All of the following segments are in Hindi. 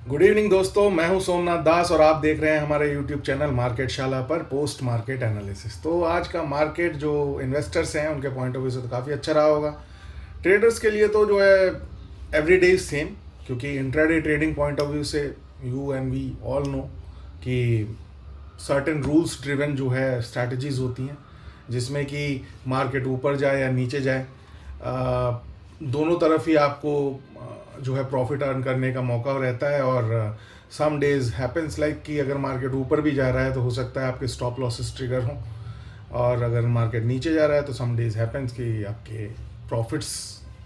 गुड इवनिंग दोस्तों, मैं हूं सोमनाथ दास और आप देख रहे हैं हमारे यूट्यूब चैनल मार्केट शाला पर पोस्ट मार्केट एनालिसिस। तो आज का मार्केट जो इन्वेस्टर्स हैं उनके पॉइंट ऑफ व्यू से तो काफ़ी अच्छा रहा होगा। ट्रेडर्स के लिए तो जो है एवरी डे इज सेम, क्योंकि intraday trading point of view से you and we all know कि सर्टेन रूल्स ड्रिवन जो है स्ट्रैटेजीज होती हैं, जिसमें कि मार्केट ऊपर जाए या नीचे जाए, दोनों तरफ ही आपको जो है प्रॉफिट अर्न करने का मौका रहता है। और सम डेज हैपन्स लाइक कि अगर मार्केट ऊपर भी जा रहा है तो हो सकता है आपके स्टॉप लॉसेस ट्रिगर हों, और अगर मार्केट नीचे जा रहा है तो सम डेज हैपन्स कि आपके प्रॉफिट्स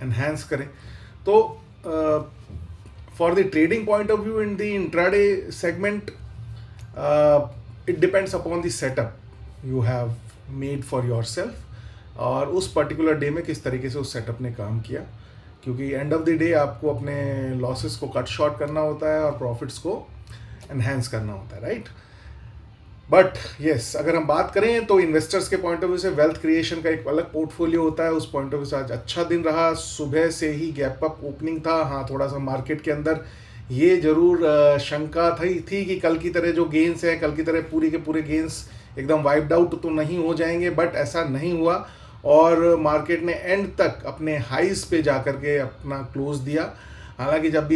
एनहांस करें। तो for the trading point of view in the intraday segment, it depends upon the setup you have made for your self, और उस पर्टिकुलर डे में किस तरीके से उस सेटअप ने काम किया, क्योंकि एंड ऑफ द डे आपको अपने लॉसेस को कट शॉर्ट करना होता है और प्रॉफिट्स को एनहेंस करना होता है, राइट। बट यस, अगर हम बात करें तो इन्वेस्टर्स के पॉइंट ऑफ व्यू से वेल्थ क्रिएशन का एक अलग पोर्टफोलियो होता है। उस पॉइंट ऑफ व्यू से आज अच्छा दिन रहा, सुबह से ही गैप अप ओपनिंग था। हाँ, थोड़ा सा मार्केट के अंदर ये जरूर शंका थी कि कल की तरह जो गेंस है, कल की तरह पूरी के पूरे गेंस एकदम वाइप्ड आउट तो नहीं हो जाएंगे, बट ऐसा नहीं हुआ और मार्केट ने एंड तक अपने हाइस पे जाकर के अपना क्लोज दिया। हालांकि जब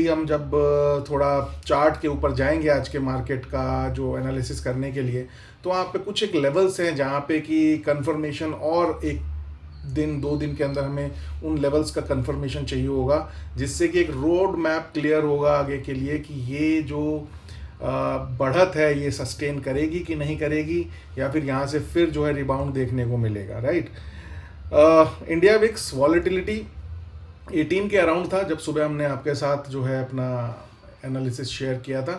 थोड़ा चार्ट के ऊपर जाएंगे आज के मार्केट का जो एनालिसिस करने के लिए, तो वहाँ पे कुछ एक लेवल्स हैं जहाँ पे कि कंफर्मेशन, और एक दिन 2 दिन के अंदर हमें उन लेवल्स का कंफर्मेशन चाहिए होगा, जिससे कि एक रोड मैप क्लियर होगा आगे के लिए कि ये जो बढ़त है ये सस्टेन करेगी कि नहीं करेगी, या फिर यहाँ से फिर जो है रिबाउंड देखने को मिलेगा, राइट। इंडिया विक्स वॉलेटिलिटी 18 के अराउंड था जब सुबह हमने आपके साथ जो है अपना एनालिसिस शेयर किया था।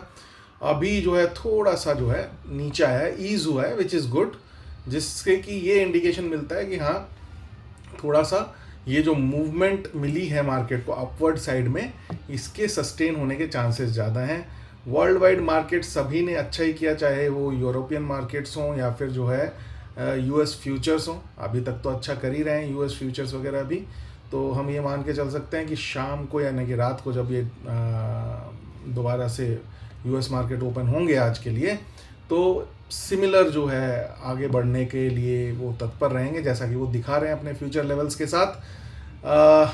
अभी जो है थोड़ा सा जो है नीचे आया है, ईज हुआ है, विच इज़ गुड, जिससे कि ये इंडिकेशन मिलता है कि हाँ, थोड़ा सा ये जो मूवमेंट मिली है मार्केट को अपवर्ड साइड में, इसके सस्टेन होने के चांसेस ज़्यादा हैं। वर्ल्ड वाइड मार्केट सभी ने अच्छा ही किया, चाहे वो यूरोपियन मार्केट्स हों या फिर जो है यूएस फ्यूचर्स हों। अभी तक तो अच्छा कर ही रहे हैं यूएस फ्यूचर्स वगैरह भी। तो हम ये मान के चल सकते हैं कि शाम को यानी कि रात को जब ये दोबारा से यूएस मार्केट ओपन होंगे आज के लिए, तो सिमिलर जो है आगे बढ़ने के लिए वो तत्पर रहेंगे, जैसा कि वो दिखा रहे हैं अपने फ्यूचर लेवल्स के साथ।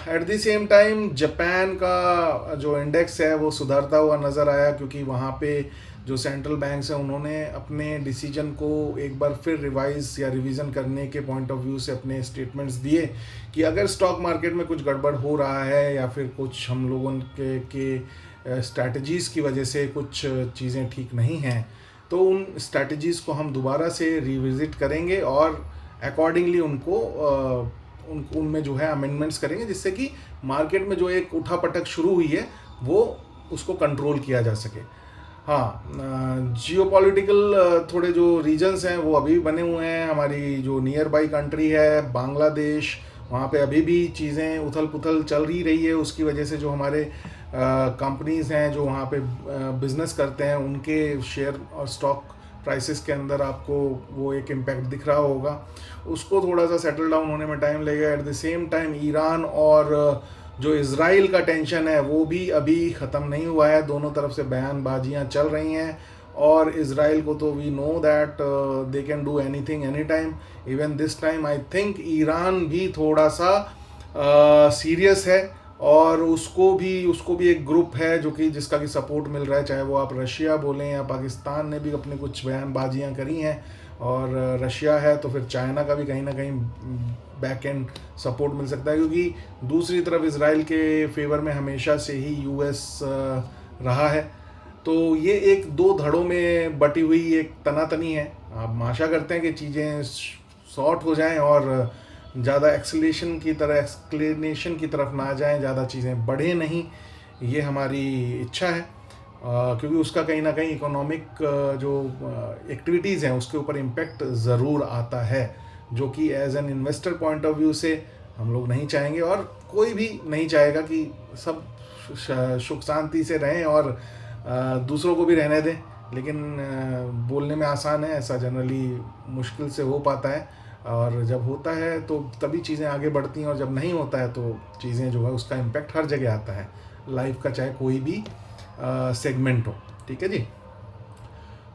At the same time Japan का जो इंडेक्स है वो सुधरता हुआ नज़र आया, क्योंकि वहाँ पे जो सेंट्रल बैंक्स हैं उन्होंने अपने डिसीजन को एक बार फिर रिवाइज या रिवीजन करने के पॉइंट ऑफ व्यू से अपने स्टेटमेंट्स दिए कि अगर स्टॉक मार्केट में कुछ गड़बड़ हो रहा है या फिर कुछ हम लोगों के स्ट्रैटेजीज़ की वजह से कुछ चीज़ें ठीक नहीं हैं, तो उन स्ट्रैटेजीज़ को हम दोबारा से रिविज़िट करेंगे और अकॉर्डिंगली उनमें जो है अमेंडमेंट्स करेंगे, जिससे कि मार्केट में जो एक उठापटक शुरू हुई है वो उसको कंट्रोल किया जा सके। हाँ, जियोपॉलिटिकल थोड़े जो रीजन्स हैं वो अभी भी बने हुए हैं। हमारी जो नियर बाई कंट्री है बांग्लादेश, वहाँ पे अभी भी चीज़ें उथल पुथल चल रही है। उसकी वजह से जो हमारे कंपनीज़ हैं जो वहाँ पे बिजनेस करते हैं, उनके शेयर और स्टॉक प्राइसेस के अंदर आपको वो एक इम्पैक्ट दिख रहा होगा। उसको थोड़ा सा सेटल डाउन होने में टाइम लगेगा। At the same time Iran और जो इज़राइल का टेंशन है वो भी अभी ख़त्म नहीं हुआ है। दोनों तरफ से बयानबाजियाँ चल रही हैं, और इज़राइल को तो we know that they can do anything any time. Even this time I think Iran भी थोड़ा सा सीरियस है, और उसको भी एक ग्रुप है जो कि जिसका कि सपोर्ट मिल रहा है, चाहे वो आप रशिया बोलें या पाकिस्तान ने भी अपने कुछ बयानबाजियाँ करी हैं, और रशिया है तो फिर चाइना का भी कहीं ना कहीं बैक एंड सपोर्ट मिल सकता है, क्योंकि दूसरी तरफ इज़राइल के फेवर में हमेशा से ही यूएस रहा है। तो ये एक दो धड़ों में बटी हुई एक तनातनी है। हम आशा करते हैं कि चीज़ें सॉर्ट हो जाएं और ज़्यादा एक्सक्लेनेशन की तरफ ना जाएं, ज़्यादा चीज़ें बढ़े नहीं, ये हमारी इच्छा है। क्योंकि उसका कहीं ना कहीं इकोनॉमिक जो एक्टिविटीज़ हैं उसके ऊपर इम्पेक्ट ज़रूर आता है, जो कि as an investor point of view से हम लोग नहीं चाहेंगे, और कोई भी नहीं चाहेगा कि सब सुख शांति से रहें और दूसरों को भी रहने दें। लेकिन बोलने में आसान है, ऐसा जनरली मुश्किल से हो पाता है, और जब होता है तो तभी चीज़ें आगे बढ़ती हैं, और जब नहीं होता है तो चीज़ें जो है उसका इम्पेक्ट हर जगह आता है लाइफ का, चाहे कोई भी सेगमेंट हो। ठीक है जी।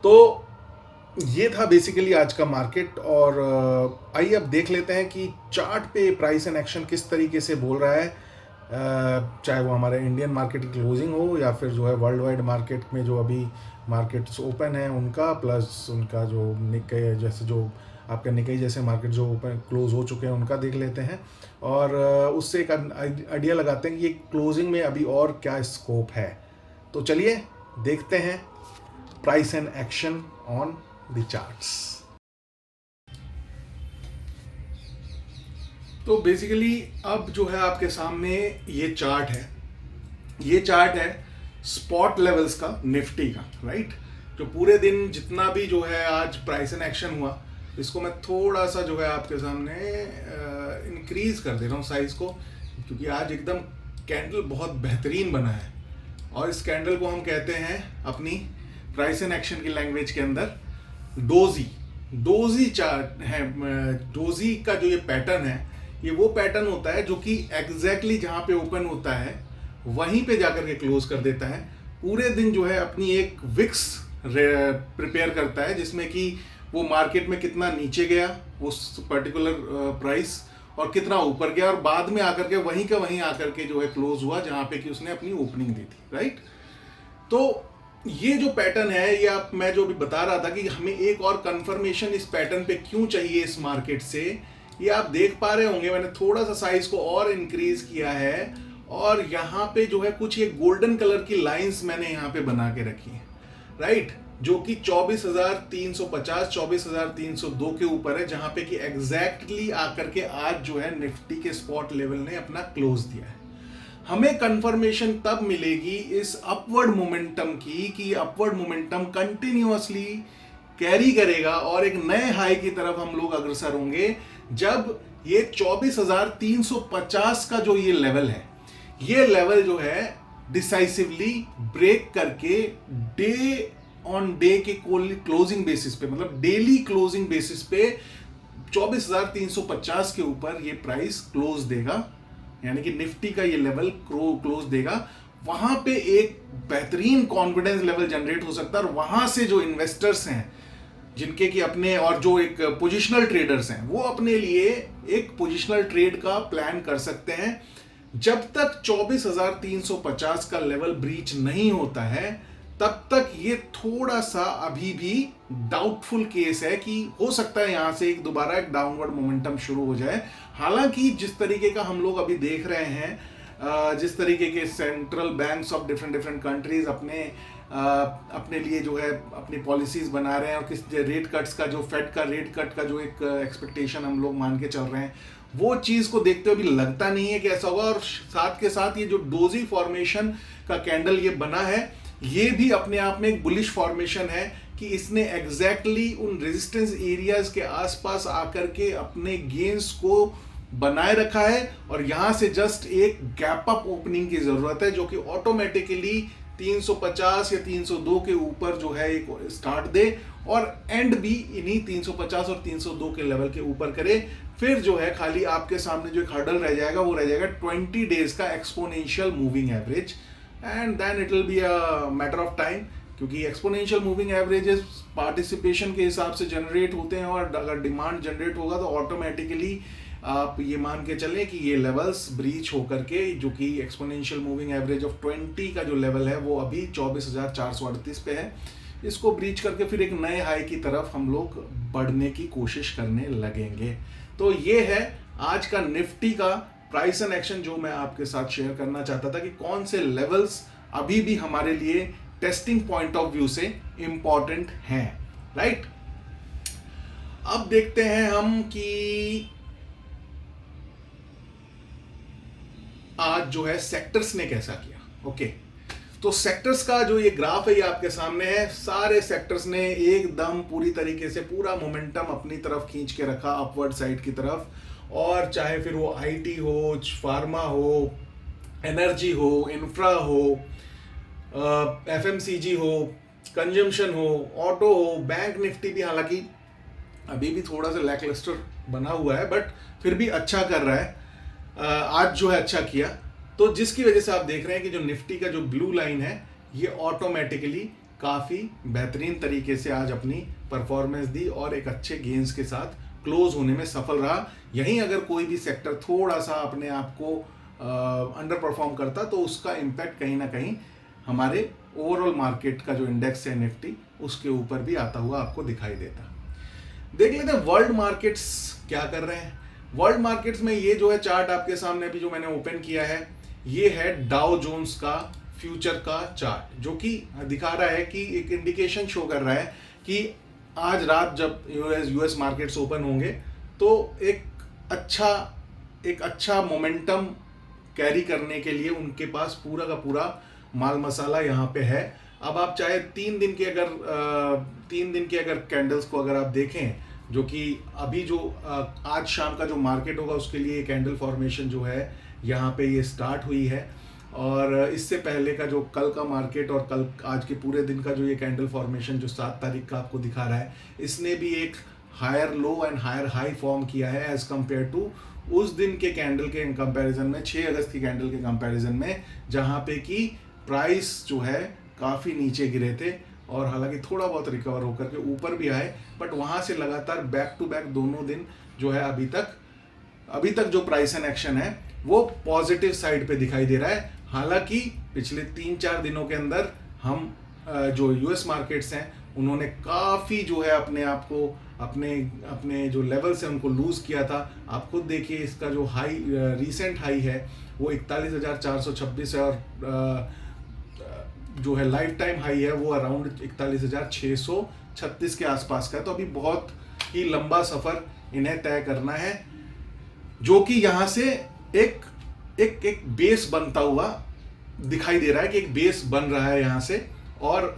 तो ये था बेसिकली आज का मार्केट। और आइए अब देख लेते हैं कि चार्ट पे प्राइस एंड एक्शन किस तरीके से बोल रहा है, चाहे वो हमारे इंडियन मार्केट की क्लोजिंग हो या फिर जो है वर्ल्ड वाइड मार्केट में जो अभी मार्केट्स ओपन है उनका, प्लस उनका जो निक्के जैसे जो आपका निक्के जैसे मार्केट जो ओपन क्लोज हो चुके हैं उनका देख लेते हैं। और उससे एक आइडिया लगाते हैं कि ये क्लोजिंग में अभी और क्या स्कोप है। तो चलिए देखते हैं price and action on the charts. तो बेसिकली अब जो है आपके सामने ये चार्ट है, ये चार्ट है स्पॉट लेवल्स का निफ्टी का, राइट। जो पूरे दिन जितना भी जो है आज प्राइस एंड एक्शन हुआ, इसको मैं थोड़ा सा जो है आपके सामने इंक्रीज कर दे रहा हूँ साइज को, क्योंकि आज एकदम कैंडल बहुत बेहतरीन बना है। और इस कैंडल को हम कहते हैं अपनी प्राइस एंड एक्शन की लैंग्वेज के अंदर डोजी चार्ट है। डोजी का जो ये पैटर्न है, ये वो पैटर्न होता है जो कि एग्जैक्टली जहां पे ओपन होता है वहीं पे जाकर के क्लोज कर देता है। पूरे दिन जो है अपनी एक विक्स प्रिपेयर करता है, जिसमें कि वो मार्केट में कितना नीचे गया उस पर्टिकुलर प्राइस और कितना ऊपर गया, और बाद में आकर के वहीं का वहीं आकर के जो है क्लोज हुआ जहां पे कि उसने अपनी ओपनिंग दी थी, राइट। तो ये जो पैटर्न है, ये आप मैं जो भी बता रहा था कि हमें एक और कंफर्मेशन इस पैटर्न पे क्यों चाहिए इस मार्केट से, ये आप देख पा रहे होंगे मैंने थोड़ा सा साइज को और इंक्रीज किया है, और यहाँ पे जो है कुछ ये गोल्डन कलर की लाइंस मैंने यहाँ पे बना के रखी है, राइट, जो कि 24,350 24,302 के ऊपर है, जहां पे कि एग्जैक्टली आकर के आज जो है निफ्टी के स्पॉट लेवल ने अपना क्लोज दिया है। हमें कंफर्मेशन तब मिलेगी इस अपवर्ड मोमेंटम की कि अपवर्ड मोमेंटम कंटिन्यूअसली कैरी करेगा और एक नए हाई की तरफ हम लोग अग्रसर होंगे, जब ये 24,350 का जो ये लेवल है, ये लेवल जो है डिसाइसिवली ब्रेक करके डे ऑन डे के क्लोजिंग बेसिस पे, मतलब डेली क्लोजिंग बेसिस पे 24,350 के ऊपर ये प्राइस क्लोज देगा, यानी कि निफ्टी का ये लेवल क्लोज देगा। वहां पे एक बेहतरीन कॉन्फिडेंस लेवल जनरेट हो सकता है, और वहां से जो इन्वेस्टर्स हैं जिनके कि अपने, और जो एक पोजिशनल ट्रेडर्स हैं, वो अपने लिए एक पोजिशनल ट्रेड का प्लान कर सकते हैं। जब तक 24,350 का लेवल ब्रीच नहीं होता है, तब तक ये थोड़ा सा अभी भी डाउटफुल केस है कि हो सकता है यहां से एक दोबारा एक डाउनवर्ड मोमेंटम शुरू हो जाए। हालांकि जिस तरीके का हम लोग अभी देख रहे हैं, जिस तरीके के central banks of different countries अपने लिए जो है अपनी पॉलिसीज बना रहे हैं, और किस रेट कट्स का, जो फेड का रेट कट का जो एक एक्सपेक्टेशन हम लोग मान के चल रहे हैं, वो चीज को देखते हुए भी लगता नहीं है कि ऐसा होगा। और साथ के साथ ये जो डोजी फॉर्मेशन का कैंडल ये बना है, ये भी अपने आप में एक बुलिश फॉर्मेशन है कि इसने एग्जैक्टली उन रेजिस्टेंस एरियाज के आसपास आकर के अपने गेन्स को बनाए रखा है, और यहां से जस्ट एक गैप अप ओपनिंग की जरूरत है, जो कि ऑटोमेटिकली 350 या 302 के ऊपर जो है एक स्टार्ट दे, और एंड भी इन्हीं 350 और 302 के लेवल के ऊपर करे। फिर जो है खाली आपके सामने जो एक हर्डल रह जाएगा, वो रह जाएगा 20 डेज का exponential moving average, and then it will be a matter of time, क्योंकि एक्सपोनेंशियल मूविंग एवरेजेस पार्टिसिपेशन के हिसाब से जनरेट होते हैं, और अगर डिमांड जनरेट होगा तो ऑटोमेटिकली आप ये मान के चलें कि ये लेवल्स ब्रीच होकर के, जो कि एक्सपोनेंशियल मूविंग एवरेज ऑफ 20 का जो लेवल है वो अभी 24,438 पे है, इसको ब्रीच करके फिर एक नए हाई की तरफ हम लोग बढ़ने की कोशिश करने लगेंगे। तो ये है आज का निफ्टी का प्राइस एंड एक्शन, जो मैं आपके साथ शेयर करना चाहता था कि कौन से लेवल्स अभी भी हमारे लिए टेस्टिंग पॉइंट ऑफ व्यू से इंपॉर्टेंट हैं, राइट। अब देखते हैं हम कि आज जो है सेक्टर्स ने कैसा किया। ओके, तो सेक्टर्स का जो ये ग्राफ है ये आपके सामने है। सारे सेक्टर्स ने एकदम पूरी तरीके से पूरा मोमेंटम अपनी तरफ खींच के रखा, अपवर्ड साइड की तरफ, और चाहे फिर वो आईटी हो, फार्मा हो, एनर्जी हो, इंफ्रा हो, एफएमसीजी हो, कंजम्पशन हो, ऑटो हो, बैंक निफ्टी भी हालांकि अभी भी थोड़ा सा लैकलस्टर बना हुआ है, बट फिर भी अच्छा कर रहा है, आज जो है अच्छा किया। तो जिसकी वजह से आप देख रहे हैं कि जो निफ्टी का जो ब्लू लाइन है ये ऑटोमेटिकली काफ़ी बेहतरीन तरीके से आज अपनी परफॉर्मेंस दी और एक अच्छे गेंस के साथ क्लोज होने में सफल रहा। यहीं अगर कोई भी सेक्टर थोड़ा सा अपने आप को अंडर परफॉर्म करता तो उसका इम्पैक्ट कहीं ना कहीं हमारे ओवरऑल मार्केट का जो इंडेक्स है निफ्टी उसके ऊपर भी आता हुआ आपको दिखाई देता। देख लेते हैं वर्ल्ड मार्केट्स क्या कर रहे हैं। वर्ल्ड मार्केट्स में ये जो है चार्ट आपके सामने अभी जो मैंने ओपन किया है, ये है डाउ जोन्स का फ्यूचर का चार्ट, जो कि दिखा रहा है कि एक इंडिकेशन शो कर रहा है कि आज रात जब यूएस मार्केट्स ओपन होंगे तो एक अच्छा मोमेंटम कैरी करने के लिए उनके पास पूरा का पूरा माल मसाला यहाँ पे है। अब आप चाहे 3 दिन के अगर कैंडल्स को अगर आप देखें, जो कि अभी जो आज शाम का जो मार्केट होगा उसके लिए कैंडल फॉर्मेशन जो है यहाँ पे ये स्टार्ट हुई है, और इससे पहले का जो कल का मार्केट और कल आज के पूरे दिन का जो ये कैंडल फॉर्मेशन जो 7 तारीख का आपको दिखा रहा है, इसने भी एक higher low and higher high form किया है एज कम्पेयर टू उस दिन के कैंडल के कंपैरिजन में, 6 अगस्त की कैंडल के कंपैरिजन में, जहाँ पे कि प्राइस जो है काफ़ी नीचे गिरे थे और हालांकि थोड़ा बहुत रिकवर होकर के ऊपर भी आए, बट वहाँ से लगातार बैक टू बैक दोनों दिन जो है अभी तक जो प्राइस एंड एक्शन है वो पॉजिटिव साइड पे दिखाई दे रहा है। हालांकि पिछले 3-4 दिनों के अंदर हम जो यूएस मार्केट्स हैं उन्होंने काफ़ी जो है अपने आप को अपने जो लेवल से उनको लूज किया था। आप खुद देखिए, इसका जो हाई रीसेंट हाई है वो 41,426 है और जो है लाइफ टाइम हाई है वो अराउंड 41,636 के आसपास का है। तो अभी बहुत ही लंबा सफर इन्हें तय करना है, जो कि यहाँ से एक बेस बनता हुआ दिखाई दे रहा है कि एक बेस बन रहा है यहाँ से, और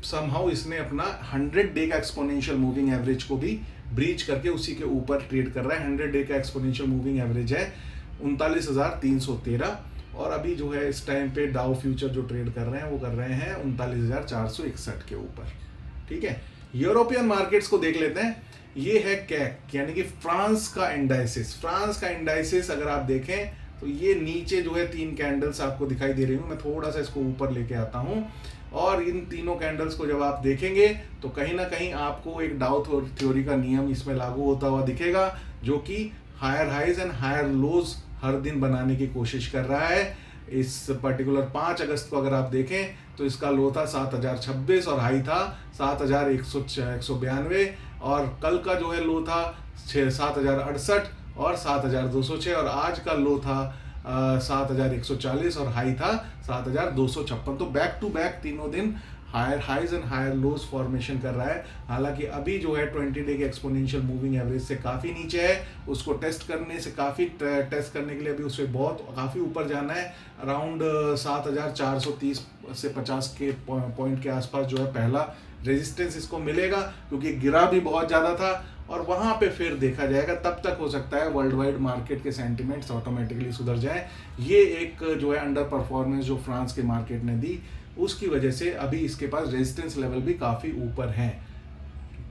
समहाउ इसने अपना 100 डे का एक्सपोनेंशियल मूविंग एवरेज को भी ब्रीच करके उसी के ऊपर ट्रेड कर रहा है। 100 डे का एक्सपोनेंशियल मूविंग एवरेज है 39,313, और अभी जो है इस टाइम पे डाउ फ्यूचर जो ट्रेड कर रहे हैं वो कर रहे हैं 39,461 के ऊपर। ठीक है, यूरोपियन मार्केट्स को देख लेते हैं। ये है कैक, यानी कि फ्रांस का इंडाइसिस अगर आप देखें तो ये नीचे जो है 3 कैंडल्स आपको दिखाई दे रही हूँ। मैं थोड़ा सा इसको ऊपर लेके आता हूँ, और इन तीनों कैंडल्स को जब आप देखेंगे तो कहीं ना कहीं आपको एक डाउ थ्योरी का नियम इसमें लागू होता हुआ दिखेगा, जो कि higher highs and higher lows हर दिन बनाने की कोशिश कर रहा है। इस पर्टिकुलर 5 अगस्त को अगर आप देखें तो इसका लो था 7,026 और हाई था 7,192, और कल का जो है लो था 7,068 और 7,206, और आज का लो था 7,140 और हाई था 7,256। तो बैक टू बैक तीनों दिन higher highs and higher lows formation कर रहा है। हालांकि अभी जो है 20 डे के एक्सपोनेंशियल मूविंग एवरेज से काफ़ी नीचे है, उसको टेस्ट करने के लिए अभी उसे काफ़ी ऊपर जाना है। अराउंड 7,430 से 50 के पॉइंट के आसपास जो है पहला रेजिस्टेंस इसको मिलेगा, क्योंकि गिरा भी बहुत ज़्यादा था, और वहाँ पे फिर देखा जाएगा। तब तक हो सकता है वर्ल्ड वाइड मार्केट के सेंटिमेंट्स ऑटोमेटिकली सुधर जाए। ये एक जो है अंडर परफॉर्मेंस जो फ्रांस के मार्केट ने दी, उसकी वजह से अभी इसके पास रेजिस्टेंस लेवल भी काफ़ी ऊपर हैं।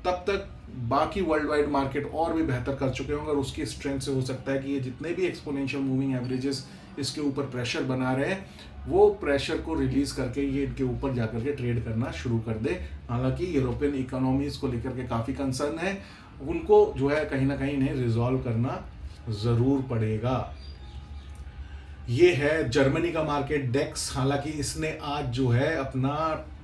तब तक बाकी वर्ल्ड वाइड मार्केट और भी बेहतर कर चुके होंगे, और उसकी स्ट्रेंथ से हो सकता है कि ये जितने भी एक्सपोनेंशियल मूविंग एवरेजेस इसके ऊपर प्रेशर बना रहे हैं, वो प्रेशर को रिलीज करके ये इनके ऊपर जाकर के ट्रेड करना शुरू कर दे। हालांकि यूरोपियन इकोनॉमीज को लेकर के काफ़ी कंसर्न है, उनको जो है कहीं ना कहीं इन्हें रिजॉल्व करना ज़रूर पड़ेगा। ये है जर्मनी का मार्केट डेक्स। हालांकि इसने आज जो है अपना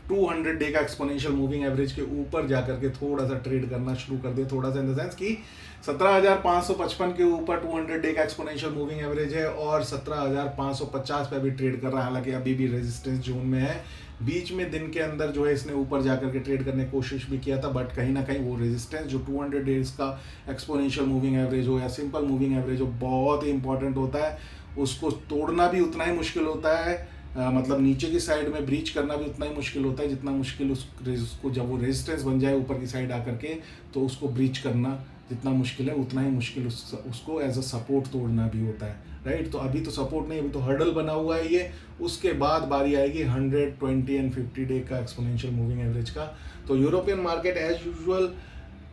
200 डे का एक्सपोनेंशियल मूविंग एवरेज के ऊपर जाकर के थोड़ा सा ट्रेड करना शुरू कर दिया। थोड़ा सा इन द सेंस कि 17,555 के ऊपर 200 डे का एक्सपोनेंशियल मूविंग एवरेज है, और 17,550 पे भी ट्रेड कर रहा है। हालांकि अभी भी रेजिस्टेंस जोन में है। बीच में दिन के अंदर जो है इसने ऊपर जाकर के ट्रेड करने की कोशिश भी किया था, बट कहीं ना कहीं वो रेजिस्टेंस जो 200 डेज का एक्सपोनेंशियल मूविंग एवरेज हो या सिंपल मूविंग एवरेज हो, बहुत ही इंपॉर्टेंट होता है। उसको तोड़ना भी उतना ही मुश्किल होता है, मतलब नीचे की साइड में ब्रीच करना भी उतना ही मुश्किल होता है जितना मुश्किल उसको जब वो रेजिस्टेंस बन जाए ऊपर की साइड आकर के, तो उसको ब्रीच करना जितना मुश्किल है उतना ही मुश्किल उसको एज अ सपोर्ट तोड़ना भी होता है, राइट। तो अभी तो सपोर्ट नहीं, अभी तो हर्डल बना हुआ है ये। उसके बाद बारी आएगी 100, 20 एंड 50 डे का एक्सपोनेंशियल मूविंग एवरेज का। तो European market as usual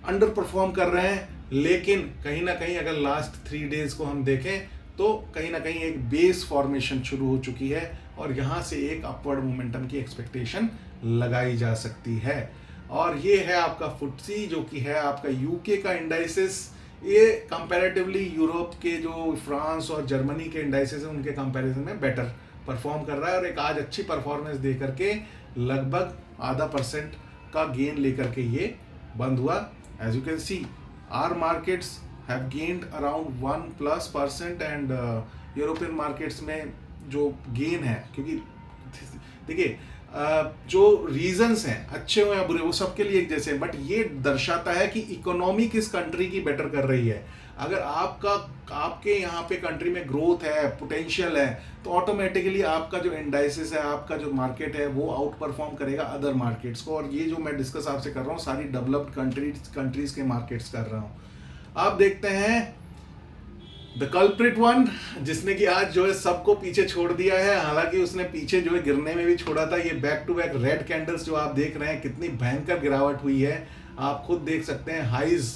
underperform कर रहे हैं, लेकिन कहीं ना कहीं अगर लास्ट 3 डेज को हम देखें तो कहीं ना कहीं एक बेस फॉर्मेशन शुरू हो चुकी है और यहाँ से एक अपवर्ड मोमेंटम की एक्सपेक्टेशन लगाई जा सकती है। और ये है आपका फुटसी जो कि है आपका यूके का इंडाइसिस। ये कंपैरेटिवली यूरोप के जो फ्रांस और जर्मनी के इंडाइसिस हैं उनके कंपैरिजन में बेटर परफॉर्म कर रहा है और एक आज अच्छी परफॉर्मेंस दे करके लगभग 0.5% का गेन लेकर के ये बंद हुआ। As you can see our markets have gained around 1+% and European markets में जो गेन है, क्योंकि देखिए जो रीजंस हैं अच्छे हो या बुरे वो सबके लिए एक जैसे हैं, बट ये दर्शाता है कि इकोनॉमी किस कंट्री की बेटर कर रही है। अगर आपके यहाँ पे कंट्री में ग्रोथ है, पोटेंशियल है, तो ऑटोमेटिकली आपका जो इंडाइसिस है, आपका जो मार्केट है वो आउट परफॉर्म करेगा अदर मार्केट्स को। और ये जो मैं डिस्कस आपसे कर रहा हूँ सारी डेवलप्ड कंट्रीज के मार्केट्स कर रहा हूँ। आप देखते हैं द कल्प्रिट वन, जिसने कि आज जो है सबको पीछे छोड़ दिया है। हालांकि उसने पीछे जो है गिरने में भी छोड़ा था। ये back to back red candles जो आप देख रहे हैं कितनी भयंकर गिरावट हुई है, आप खुद देख सकते हैं। हाइज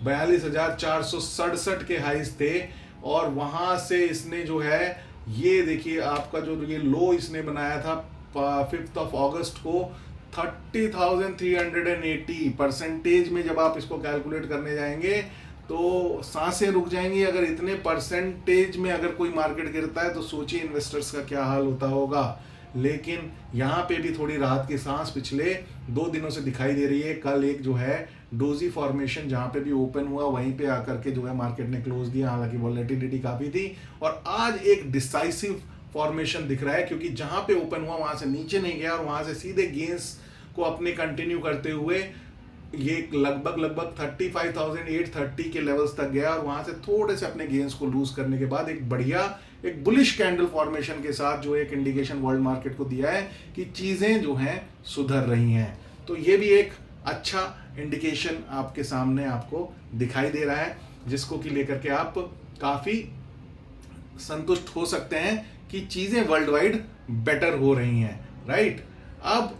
42,467 के हाइज थे और वहां से इसने जो है ये देखिए आपका जो ये लो इसने बनाया था 5 अगस्त को 30,380 परसेंटेज में। जब आप इसको कैलकुलेट करने जाएंगे तो सांसें रुक जाएंगी। अगर इतने परसेंटेज में अगर कोई मार्केट गिरता है तो सोचिए इन्वेस्टर्स का क्या हाल होता होगा। लेकिन यहाँ पे भी थोड़ी राहत की सांस पिछले 2 दिनों से दिखाई दे रही है। कल एक जो है डोजी फॉर्मेशन जहाँ पे भी ओपन हुआ वहीं पे आकर के जो है मार्केट ने क्लोज दिया, हालांकि वॉलेटिलिटी काफ़ी थी। और आज एक डिसाइसिव फॉर्मेशन दिख रहा है, क्योंकि जहाँ पे ओपन हुआ वहाँ से नीचे नहीं गया और वहाँ से सीधे गेंस को अपने कंटिन्यू करते हुए ये लगभग 35,830 के लेवल्स तक गया और वहां से थोड़े से अपने गेंस को लूज करने के बाद एक बढ़िया एक बुलिश कैंडल फॉर्मेशन के साथ जो एक इंडिकेशन वर्ल्ड मार्केट को दिया है कि चीजें जो हैं सुधर रही हैं। तो ये भी एक अच्छा इंडिकेशन आपके सामने आपको दिखाई दे रहा है, जिसको कि लेकर के आप काफी संतुष्ट हो सकते हैं कि चीजें वर्ल्ड वाइड बेटर हो रही हैं। राइट, अब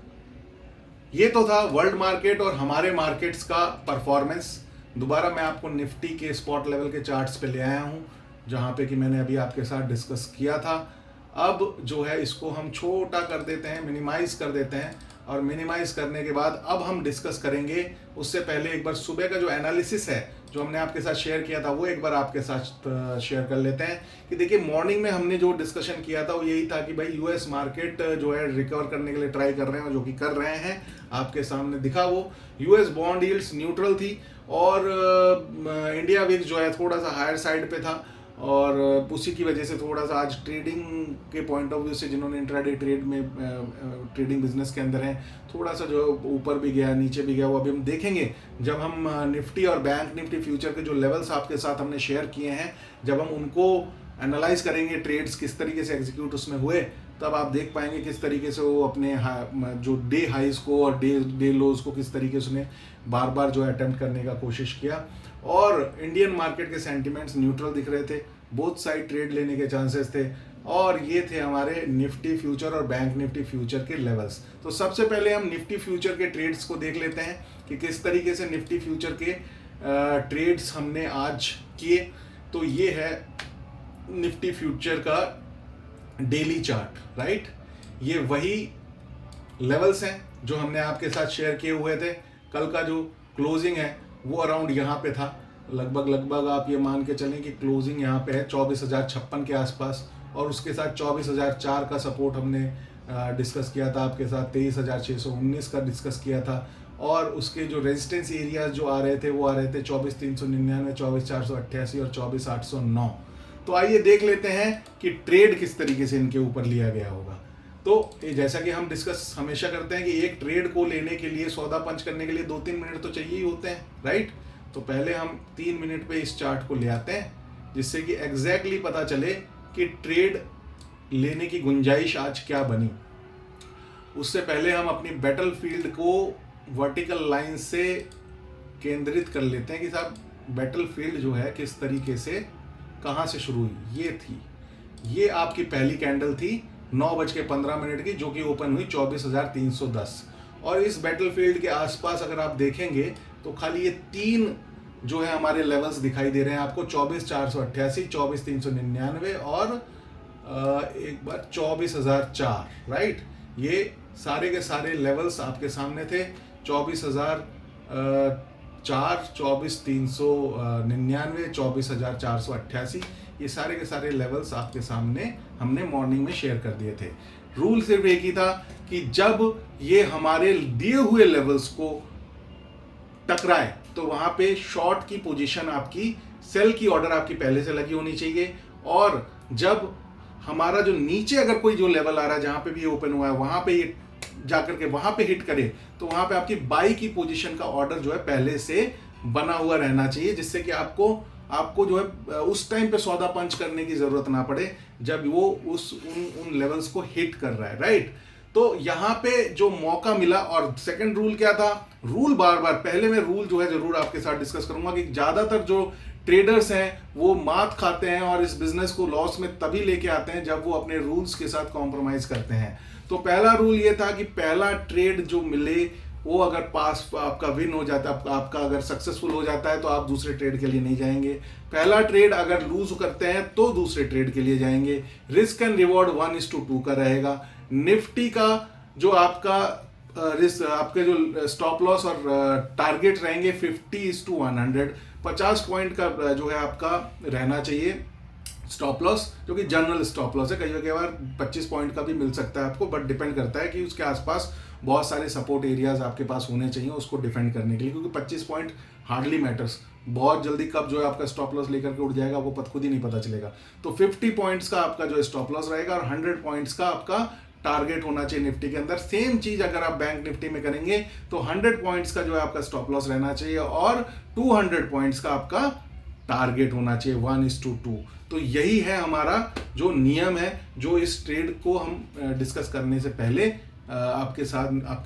ये तो था वर्ल्ड मार्केट और हमारे मार्केट्स का परफॉर्मेंस। दोबारा मैं आपको निफ्टी के स्पॉट लेवल के चार्ट्स पे ले आया हूँ, जहाँ पे कि मैंने अभी आपके साथ डिस्कस किया था। अब जो है इसको हम छोटा कर देते हैं, मिनिमाइज कर देते हैं और मिनिमाइज करने के बाद अब हम डिस्कस करेंगे। उससे पहले एक बार सुबह का जो एनालिसिस है जो हमने आपके साथ शेयर किया था वो एक बार आपके साथ शेयर कर लेते हैं कि देखिए मॉर्निंग में हमने जो डिस्कशन किया था वो यही था कि भाई यूएस मार्केट जो है रिकवर करने के लिए ट्राई कर रहे हैं और जो कि कर रहे हैं। आपके सामने दिखा वो यूएस बॉन्ड यील्ड्स न्यूट्रल थी और इंडिया विक्स जो है थोड़ा सा हायर साइड पे था और उसी की वजह से थोड़ा सा आज ट्रेडिंग के पॉइंट ऑफ व्यू से जिन्होंने इंट्राडे ट्रेड में ट्रेडिंग बिजनेस के अंदर हैं थोड़ा सा जो ऊपर भी गया नीचे भी गया, वो अभी हम देखेंगे जब हम निफ्टी और बैंक निफ्टी फ्यूचर के जो लेवल्स आपके साथ हमने शेयर किए हैं जब हम उनको एनालाइज करेंगे, ट्रेड्स किस तरीके से एग्जीक्यूट उसमें हुए, तब आप देख पाएंगे किस तरीके से वो अपने जो डे हाइज को और डे लोज को किस तरीके से उन्हें बार बार जो है अटेम्प्ट करने का कोशिश किया। और इंडियन मार्केट के सेंटिमेंट्स न्यूट्रल दिख रहे थे, बोथ साइड ट्रेड लेने के चांसेस थे और ये थे हमारे निफ्टी फ्यूचर और बैंक निफ्टी फ्यूचर के लेवल्स। तो सबसे पहले हम निफ्टी फ्यूचर के ट्रेड्स को देख लेते हैं कि किस तरीके से निफ्टी फ्यूचर के ट्रेड्स हमने आज किए। तो ये है निफ्टी फ्यूचर का डेली चार्ट। राइट, ये वही लेवल्स हैं जो हमने आपके साथ शेयर किए हुए थे। कल का जो क्लोजिंग है वो अराउंड यहाँ पे था, लगभग आप ये मान के चलें कि क्लोजिंग यहाँ पे है 24,056 के आसपास और उसके साथ 24,004 का सपोर्ट हमने डिस्कस किया था आपके साथ, 23,619 का डिस्कस किया था और उसके जो रेजिस्टेंस एरियाज जो आ रहे थे वो आ रहे थे 24,399, 24,488 और 24,809। तो आइए देख लेते हैं कि ट्रेड किस तरीके से इनके ऊपर लिया गया होगा। तो ये जैसा कि हम डिस्कस हमेशा करते हैं कि एक ट्रेड को लेने के लिए, सौदा पंच करने के लिए 2-3 मिनट तो चाहिए ही होते हैं। राइट, तो पहले हम 3 मिनट पे इस चार्ट को ले आते हैं जिससे कि एग्जैक्टली पता चले कि ट्रेड लेने की गुंजाइश आज क्या बनी। उससे पहले हम अपनी बैटल फील्ड को वर्टिकल लाइन से केंद्रित कर लेते हैं कि साहब बैटल फील्ड जो है किस तरीके से कहाँ से शुरू हुई। ये थी, ये आपकी पहली कैंडल थी 9:15 की जो कि ओपन हुई 24,310 और इस बैटल फील्ड के आसपास अगर आप देखेंगे तो खाली ये 3 जो है हमारे लेवल्स दिखाई दे रहे हैं आपको 24,488, 24,399 और एक बार 24,004, राइट। ये सारे के सारे लेवल्स आपके सामने थे। 24,004, 24,399, 24,488, ये सारे के सारे लेवल्स आपके सामने हमने मॉर्निंग में शेयर कर दिए थे। रूल सिर्फ एक ही था कि जब ये हमारे दिए हुए लेवल्स को टकराए तो वहां पे शॉर्ट की पोजीशन आपकी, सेल की ऑर्डर आपकी पहले से लगी होनी चाहिए। और जब हमारा जो नीचे अगर कोई जो लेवल आ रहा है जहां पे भी ओपन हुआ है वहां पे ये जाकर के वहां पे हिट करे तो वहां पे आपकी बाई की पोजीशन का ऑर्डर जो है पहले से बना हुआ रहना चाहिए, जिससे कि आपको जो है उस टाइम पे सौदा पंच करने की जरूरत ना पड़े जब वो उन लेवल्स को हिट कर रहा है, राइट। तो यहां पे जो मौका मिला, और सेकंड रूल क्या था, रूल बार बार पहले मैं रूल जो है जरूर आपके साथ डिस्कस करूंगा कि ज्यादातर जो ट्रेडर्स हैं वो मात खाते हैं और इस बिजनेस को लॉस में तभी लेके आते हैं जब वो अपने रूल्स के साथ कॉम्प्रोमाइज करते हैं। तो पहला रूल ये था कि पहला ट्रेड जो मिले वो अगर पास आपका विन हो जाता है, आपका अगर सक्सेसफुल हो जाता है तो आप दूसरे ट्रेड के लिए नहीं जाएंगे। पहला ट्रेड अगर लूज करते हैं तो दूसरे ट्रेड के लिए जाएंगे। रिस्क एंड रिवॉर्ड 1:2 का रहेगा। निफ्टी का जो आपके जो स्टॉप लॉस और टारगेट रहेंगे 50:100, 50 पॉइंट का जो है आपका रहना चाहिए स्टॉप लॉस, जो कि जनरल स्टॉप लॉस है। कई बार 25 पॉइंट का भी मिल सकता है आपको, बट डिपेंड करता है कि उसके आसपास बहुत सारे सपोर्ट एरियाज आपके पास होने चाहिए उसको डिफेंड करने के लिए, क्योंकि 25 पॉइंट हार्डली मैटर्स। बहुत जल्दी कब जो है आपका स्टॉप लॉस लेकर के उठ जाएगा वो खुद ही नहीं पता चलेगा। तो 50 पॉइंट्स का आपका जो स्टॉप लॉस रहेगा और 100 पॉइंट्स का आपका टारगेट होना चाहिए निफ्टी के अंदर। सेम चीज अगर आप बैंक निफ्टी में करेंगे तो 100 पॉइंट्स का जो है आपका स्टॉप लॉस रहना चाहिए और 200 पॉइंट्स का आपका टारगेट होना चाहिए 1:2। तो यही है हमारा जो नियम है, जो इस ट्रेड को हम डिस्कस करने से पहले आपके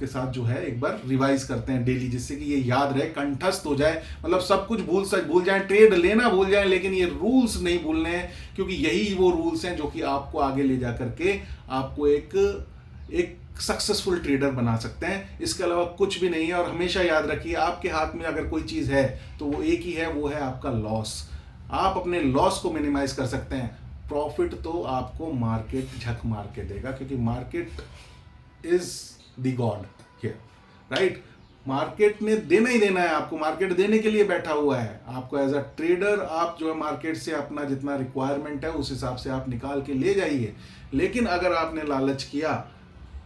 साथ जो है एक बार रिवाइज करते हैं डेली, जिससे कि ये याद रहे, कंठस्थ हो जाए। मतलब सब कुछ भूल जाए, ट्रेड लेना भूल जाए, लेकिन ये रूल्स नहीं भूलने हैं, क्योंकि यही वो रूल्स हैं जो कि आपको आगे ले जा करके आपको एक सक्सेसफुल ट्रेडर बना सकते हैं। इसके अलावा कुछ भी नहीं है। और हमेशा याद रखिए, आपके हाथ में अगर कोई चीज है तो वो एक ही है, वो है आपका लॉस। आप अपने लॉस को मिनिमाइज कर सकते हैं, प्रॉफिट तो आपको मार्केट झक मार के देगा, क्योंकि market is the God here, right. Market ने देना ही देना है आपको, मार्केट देने के लिए बैठा हुआ है आपको। एज अ ट्रेडर आप जो है मार्केट से अपना जितना रिक्वायरमेंट है उस हिसाब से आप निकाल के ले जाइए। लेकिन अगर आपने लालच किया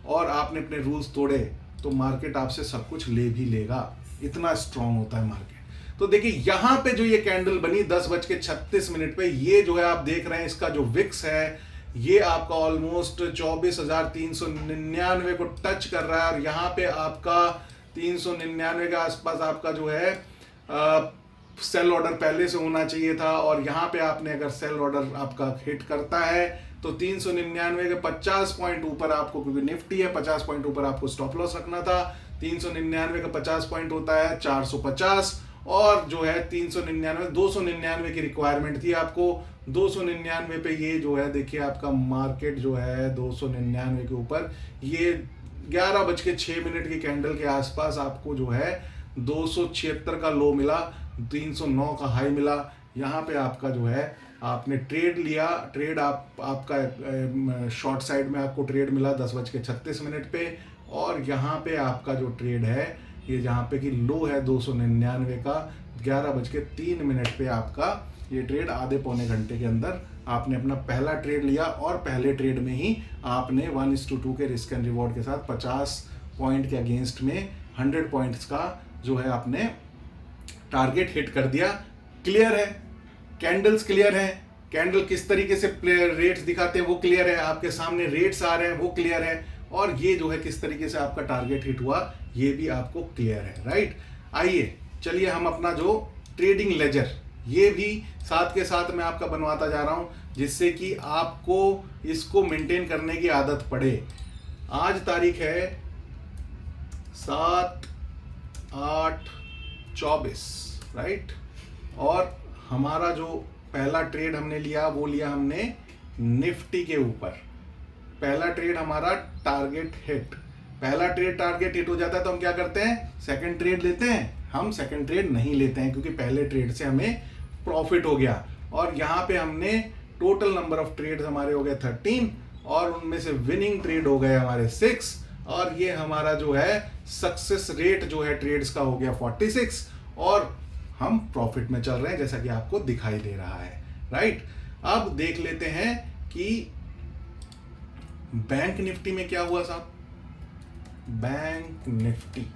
और आपने अपने रूल्स तोड़े तो मार्केट आपसे सब कुछ ले भी लेगा, इतना स्ट्रांग होता है मार्केट। तो देखिए यहां पे जो ये कैंडल बनी 10:36 पे, ये जो है आप देख रहे हैं, इसका जो विक्स है ये आपका ऑलमोस्ट 24,399 को टच कर रहा है। और यहाँ पे आपका 399 के आसपास आपका जो है सेल ऑर्डर पहले से होना चाहिए था। और यहाँ पे आपने अगर सेल ऑर्डर आपका हिट करता है तो 399 के 50 पॉइंट ऊपर आपको, क्योंकि निफ्टी है 50 पॉइंट ऊपर आपको स्टॉप लॉस रखना था। 399 का 50 पॉइंट होता है 450, और जो है 399 299 की रिक्वायरमेंट थी आपको। 299 पे ये जो है देखिए आपका मार्केट जो है 299 के ऊपर, ये 11:06 की कैंडल के आसपास आपको जो है 276 का लो मिला, 309 का हाई मिला। यहाँ पे आपका जो है आपने ट्रेड लिया, ट्रेड आपका शॉर्ट साइड में आपको ट्रेड मिला 10:36 पे। और यहाँ पे आपका जो ट्रेड है ये जहाँ पे कि लो है 299 का, 11:03 पे आपका ये ट्रेड आधे पौने घंटे के अंदर आपने अपना पहला ट्रेड लिया। और पहले ट्रेड में ही आपने 1:2 के रिस्क एंड रिवॉर्ड के साथ 50 पॉइंट के अगेंस्ट में 100 पॉइंट्स का जो है आपने टारगेट हिट कर दिया। क्लियर है, कैंडल्स क्लियर है, कैंडल किस तरीके से रेट्स दिखाते हैं वो क्लियर है, आपके सामने रेट्स आ रहे हैं वो क्लियर है, और ये जो है किस तरीके से आपका टारगेट हिट हुआ ये भी आपको क्लियर है, राइट। आइए चलिए हम अपना जो ट्रेडिंग लेजर ये भी साथ के साथ मैं आपका बनवाता जा रहा हूं, जिससे कि आपको इसको मेंटेन करने की आदत पड़े। आज तारीख है 7/8/24, राइट। और हमारा जो पहला ट्रेड हमने लिया वो लिया हमने निफ्टी के ऊपर। पहला ट्रेड हमारा टारगेट हिट, पहला ट्रेड टारगेट हिट हो जाता है तो हम क्या करते हैं, सेकंड ट्रेड लेते हैं। हम सेकंड ट्रेड नहीं लेते हैं क्योंकि पहले ट्रेड से हमें प्रॉफिट हो गया। और यहाँ पे हमने टोटल नंबर ऑफ ट्रेड्स हमारे हो गए 13 और उनमें से विनिंग ट्रेड हो गए हमारे 6 और ये हमारा जो है सक्सेस रेट जो है ट्रेड्स का हो गया 46 और हम प्रॉफिट में चल रहे हैं जैसा कि आपको दिखाई दे रहा है, राइट। अब देख लेते हैं कि बैंक निफ्टी में क्या हुआ साहब। बैंक निफ्टी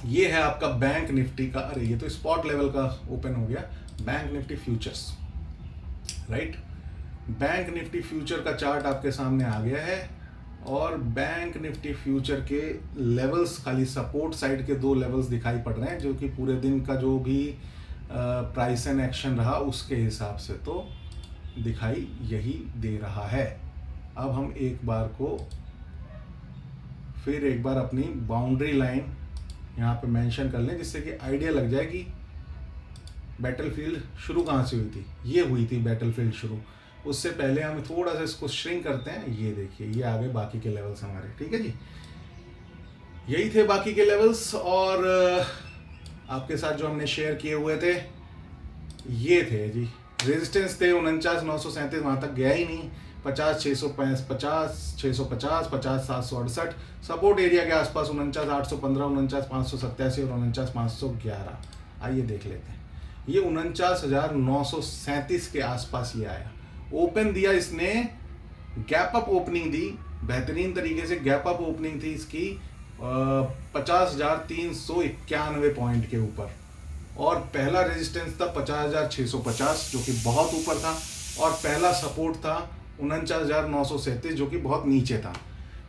ये है आपका बैंक निफ्टी का, अरे ये तो स्पॉट लेवल का ओपन हो गया, bank Nifty futures, right. Bank Nifty future का चार्ट आपके सामने आ गया है और बैंक निफ्टी फ्यूचर के लेवल्स, खाली सपोर्ट साइड के 2 लेवल्स दिखाई पड़ रहे हैं जो कि पूरे दिन का जो भी प्राइस एंड एक्शन रहा उसके हिसाब से तो दिखाई यही दे रहा है। अब हम एक बार अपनी बाउंड्री लाइन यहाँ पे मेंशन कर लें जिससे कि आइडिया लग जाए कि बैटलफील्ड शुरू कहाँ से हुई थी। ये हुई थी बैटलफील्ड शुरू, उससे पहले हम थोड़ा सा इसको श्रिंक करते हैं। ये देखिए ये आगे बाकी के लेवल्स हमारे, ठीक है जी, यही थे बाकी के लेवल्स। और आपके साथ जो हमने शेयर किए हुए थे ये थे जी, रेजिस्टेंस थे 49,937, वहाँ तक गया ही नहीं, 50,650, 50,650, 50,768, सपोर्ट एरिया के आसपास 49,815, 49,587 और 49,511। आइए देख लेते हैं, ये 49,937 के आसपास ये आया, ओपन दिया इसने, गैप अप ओपनिंग दी, बेहतरीन तरीके से गैप अप ओपनिंग थी इसकी 50,391 पॉइंट के ऊपर और पहला रेजिस्टेंस था 50,650 जो कि बहुत ऊपर था और पहला सपोर्ट था 49,937 जो कि बहुत नीचे था।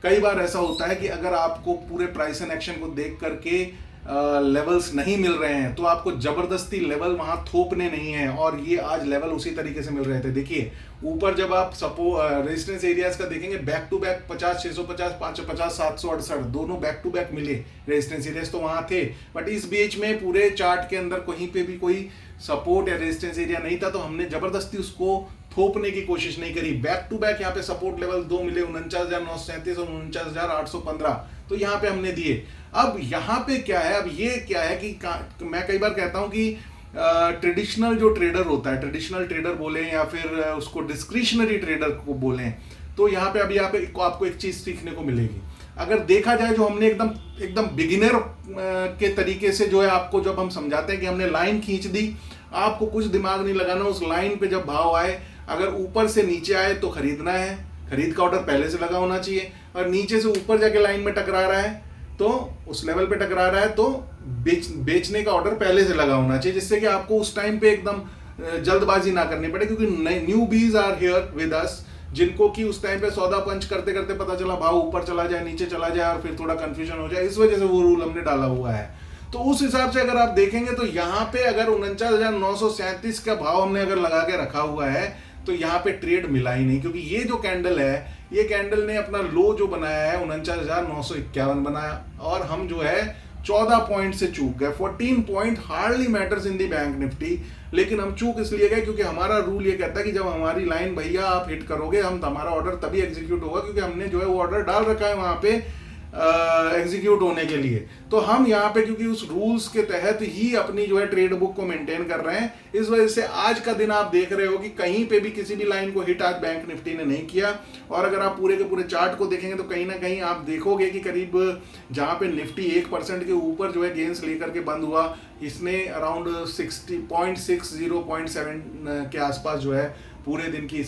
कई बार ऐसा होता है कि अगर आपको पूरे प्राइस एंड एक्शन को देख करके लेवल्स नहीं मिल रहे हैं तो आपको जबरदस्ती लेवल वहां थोपने नहीं है और ये आज लेवल उसी तरीके से मिल रहे थे। देखिए ऊपर जब आप रेजिस्टेंस एरियाज का देखेंगे बैक टू बैक 50,650, 50,768 दोनों बैक टू बैक मिले रेजिस्टेंस एरियाज तो वहां थे, बट इस बीच में पूरे चार्ट के अंदर कहीं पे भी कोई सपोर्ट या रेजिस्टेंस एरिया नहीं था तो हमने जबरदस्ती उसको थोपने की कोशिश नहीं करी। बैक टू बैक यहाँ पे सपोर्ट लेवल 2 मिले, 49,937 और 49,815, तो यहाँ पे हमने दिए। अब यहाँ पे क्या है, अब ये क्या है कि मैं कई बार कहता हूँ कि ट्रेडिशनल जो ट्रेडर होता है, ट्रेडिशनल ट्रेडर बोले या फिर उसको डिस्क्रिशनरी ट्रेडर को बोलें, तो यहाँ पे अभी आपको एक चीज सीखने को मिलेगी। अगर देखा जाए जो हमने एकदम बिगिनर के तरीके से जो है आपको जब हम समझाते हैं कि हमने लाइन खींच दी, आपको कुछ दिमाग नहीं लगाना, उस लाइन पे जब भाव आए अगर ऊपर से नीचे आए तो खरीदना है, खरीद का ऑर्डर पहले से लगा होना चाहिए, और नीचे से ऊपर जाके लाइन में टकरा रहा है तो उस लेवल पे टकरा रहा है तो बेचने का ऑर्डर पहले से लगा होना चाहिए, जिससे कि आपको उस टाइम पे एकदम जल्दबाजी ना करनी पड़े, क्योंकि new bees are here with us जिनको कि उस टाइम पे सौदा पंच करते करते पता चला भाव ऊपर चला जाए, नीचे चला जाए और फिर थोड़ा कंफ्यूजन हो जाए, इस वजह से वो रूल हमने डाला हुआ है। तो उस हिसाब से अगर आप देखेंगे तो यहाँ पे अगर 49,937 का भाव हमने अगर लगा के रखा हुआ है तो यहाँ पे ट्रेड मिला ही नहीं, क्योंकि ये जो कैंडल है, ये कैंडल ने अपना लो जो बनाया है 49,951 बनाया और हम जो है 14 पॉइंट से चूक गए। 14 point hardly matters in the bank Nifty, लेकिन हम चूक इसलिए गए क्योंकि हमारा रूल ये कहता है कि जब हमारी लाइन भैया आप हिट करोगे हमारा ऑर्डर तभी एग्जीक्यूट होगा, क्योंकि हमने जो है वो ऑर्डर डाल रखा है वहां पे एग्जीक्यूट होने के लिए। तो हम यहाँ पे क्योंकि उस रूल्स के तहत ही अपनी जो है ट्रेड बुक को मेंटेन कर रहे हैं, इस वजह से आज का दिन आप देख रहे हो कि कहीं पे भी किसी भी लाइन को हिट आज बैंक निफ्टी ने नहीं किया। और अगर आप पूरे के पूरे चार्ट को देखेंगे तो कहीं ना कहीं आप देखोगे कि करीब जहां पे निफ्टी 1% के ऊपर जो है गेंस लेकर के बंद हुआ, इसने अराउंड 60.7 के आसपास जो है पूरे दिन की